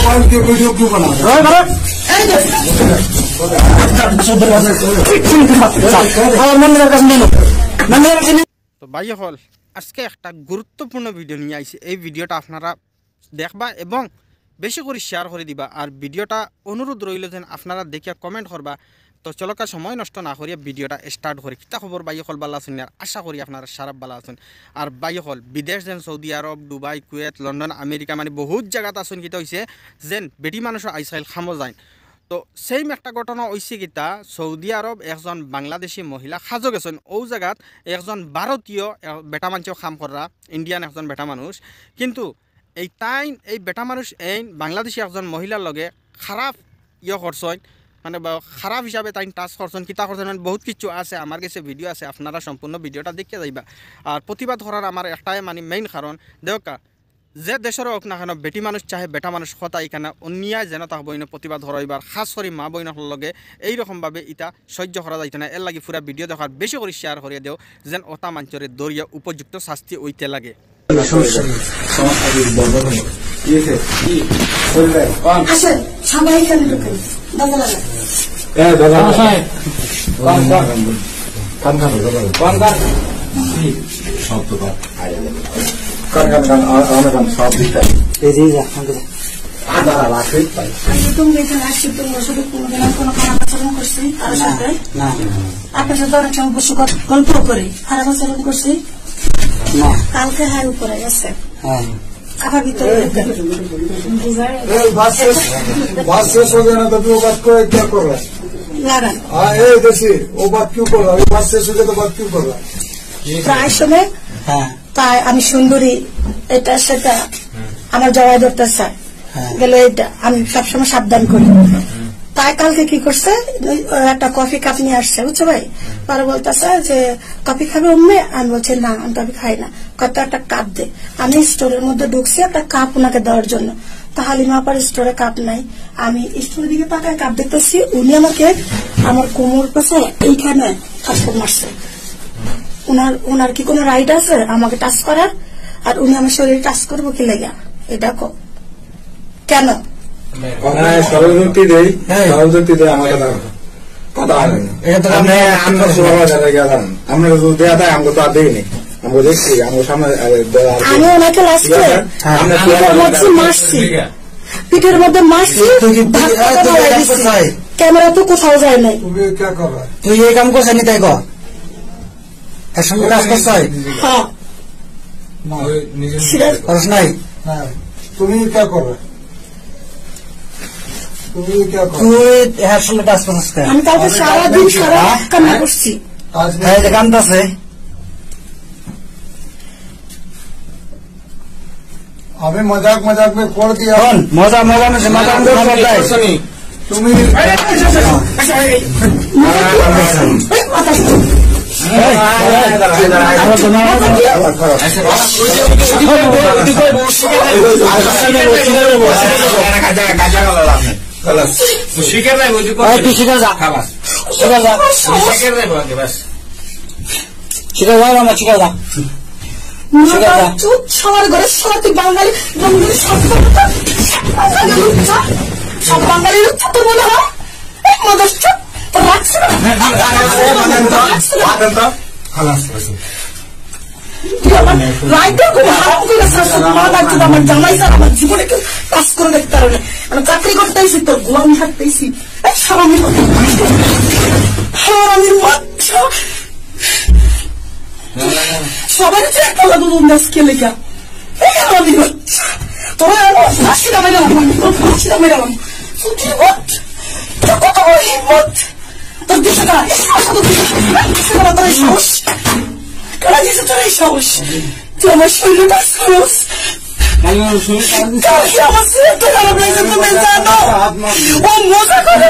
Mobile के video क्यों बना रहे তো ভাই হল আজকে একটা গুরুত্বপূর্ণ ভিডিও নিয়ে আইছি। এই ভিডিওটা আপনারা দেখবা এবং বেশি করে শেয়ার করে দিবা। আর ভিডিওটা অনুরোধ রইল যেন আপনারা দেখিয়া কমেন্ট করবা। তো চলকা সময় নষ্ট না করিয়া ভিডিওটা স্টার্ট করি। কিতা খবর ভাই হল বালা আছেন? আর আশা করি আপনারা সারা বালা আছেন। আর ভাই হল বিদেশ যেন সৌদি আরব, দুবাই, কুয়েত, লন্ডন, আমেরিকা মানে বহুত জায়গাত আছেন। কিতা হয়েছে যেন বেটি মানুষের আইসাইল খামো যায়। তো সেম একটা ঘটনা হয়েছে কিতা সৌদি আরব একজন বাংলাদেশি মহিলা সাজো গেছেন। ও জায়গাত একজন ভারতীয় বেটা মানুষও কাম করা, ইন্ডিয়ান একজন বেটা মানুষ। কিন্তু এই এই বেটা মানুষ এই বাংলাদেশি একজন মহিলার লগে খারাপ করছেন, মানে খারাপ হিসাবে তাই টাচ করছেন, কিতা করছেন, মানে বহুত কিছু আছে। আমার কাছে ভিডিও আছে, আপনারা সম্পূর্ণ ভিডিওটা দেখে যাইবা। আর প্রতিবাদ করার আমার একটাই মানে মেইন কারণ দেখা যে দেশের হোক না কেন বেটি মানুষ চাহে বেটা মানুষ কথা এখানে অন্যায় যেন তা বইন প্রতিবাদ হরাইবার, খাস করে মা বইনের লগে এইরকমভাবে ইটা সহ্য করা যাইতে না। এর লাগে পুরা ভিডিও দেখার বেশি করে শেয়ার করিয়ে দেও যেন ওটা মানুষের দরিয়া উপযুক্ত শাস্তি ওইতে লাগে। গল্প করে খারাপ আচরণ করছি কালকে হার উপরে গেছে আবার ভিতরে बात शेष हो गया ना तो वो बात को क्या कर रहा है? লাগান देखिए वो बात क्यों कर रहा है? बात शेष हो गया तो बात क्यों कर रहा है? প্রায় সময় তাই আমি সুন্দরী এটা সেটা আমার জবাই ধরতে চাই গেলে এটা আমি সবসময় সাবধান করি। তাই কালকে কি করছে একটা কফি কাপ নিয়ে আসছে, বুঝছো ভাই? পরে বলতেছে যে কফি খাবে অম্মে? আমি বলছি না আমি কফি খাই না। কত একটা কাপ দে। আমি স্টোরের মধ্যে ঢুকছি একটা কাপ ওনাকে দেওয়ার জন্য। তা হালিমা আপার স্টোরে কাপ নাই। আমি স্টোরের দিকে তাকায় কাপ দেখতেছি, উনি আমাকে আমার কোমর কাছে এইখানে থাপ্পড় মারছে। ওনার কি কোনো রাইট আছে আমাকে টাচ করার? আর উনি আমার শরীরে টাচ করবো কি লেগে? এটা কেন সরস্বতী দেয় আমাকে কথা আমরা দেয়া দেয় আমাকে তো আর দেয়নি। আমি দেখছি আমার সামনে আমি ওনাকে মারছি, পিঠের মধ্যে মারছি, ক্যামেরা তো কোথাও যায় নাই। তুই এই কাম করছিস তাই একসঙ্গে কাজ করছ? নাই তুমি কে করবে? আমি কালকে সারাদিন সারা কান্না করছি। কান্দাছে আমি মজাক में कर दिया। মজা তুমি সবার ঘরে সবাই বাঙালি সব বাঙালির তো মনে হয় আমার জামাই স্যার আমার জীবনে কেউ কাজ করে দেখতে পারে না। আমি চাকরি করতেছি তোর গোলামি থাকতেছি সবাই আজকে লেখা তোরা ফাঁসি দামে গেলাম কত বড় হিম্মত তোর 200 টাকা তোর সাহস কারা দিয়েছে তোর এই সাহস? তুই আমার শরীরে কাজ করস, আমার শরীরটা খারাপ লাগছে তুমি জানো। ও মজা করে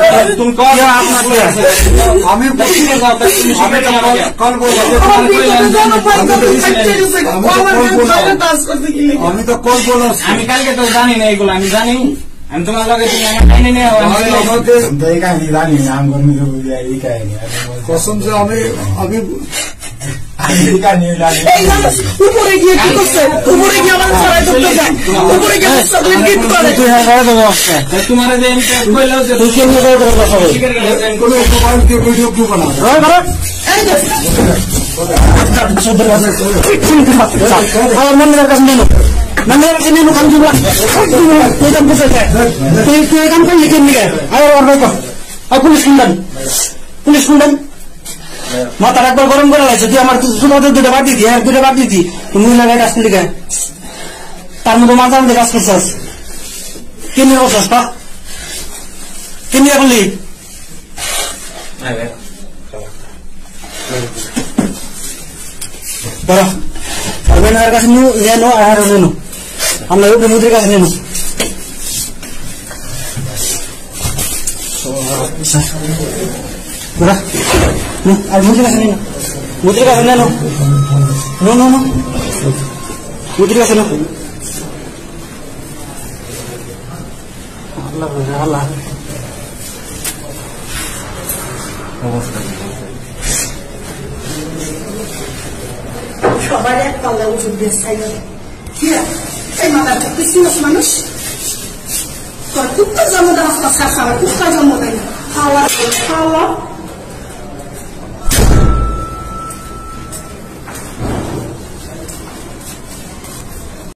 আমি তো কল বলো। আমি কালকে তো জানি না এগুলো, আমি জানি আমি তোমার লগে কসম সে আমি এই মানুষ উপরে গিয়ে কি করছে? উপরে গিয়ে আমার সবাই ধরতে যায়, উপরে গিয়ে চকলেট গিফট করে। তোমার যে কইলো যে এই যে আমার মন্দিরের কাছে নেন, মন্দিরের কাছে নেন, কাম দিবা তুই কাম করতে চাই, তুই কাম করলি কেন নিয়ে আর পুলিশ শুনবেন মাথার একবার গরম করে লাগছে। তুই আমার দুটো বাদ দিতি, আর দুটো বাদ দিতি, মহিলাকে কাজ করলি কেন? তার মধ্যে মাথার মধ্যে কাজ করছাস, কে নিয়ে বসছাস? তা কে নিয়ে করলি? বড় আর কাছে নেনো, আর নেনো, আমরা মুদ্রের কাছে নেনো। আর মুদ্রের কাছে নেনো, মুদ্রের কাছে নেনো, নো নো নো, মুদ্রের কাছে নো। আল্লাহ আল্লাহ সবাই এক পাল্লা ওষুধ দিয়ে চাই কি এই মাথাটা তুই চিনস মানুষ তোর কুত্তা জন্ম দেওয়া কুত্তা জন্ম দেয় না খাওয়া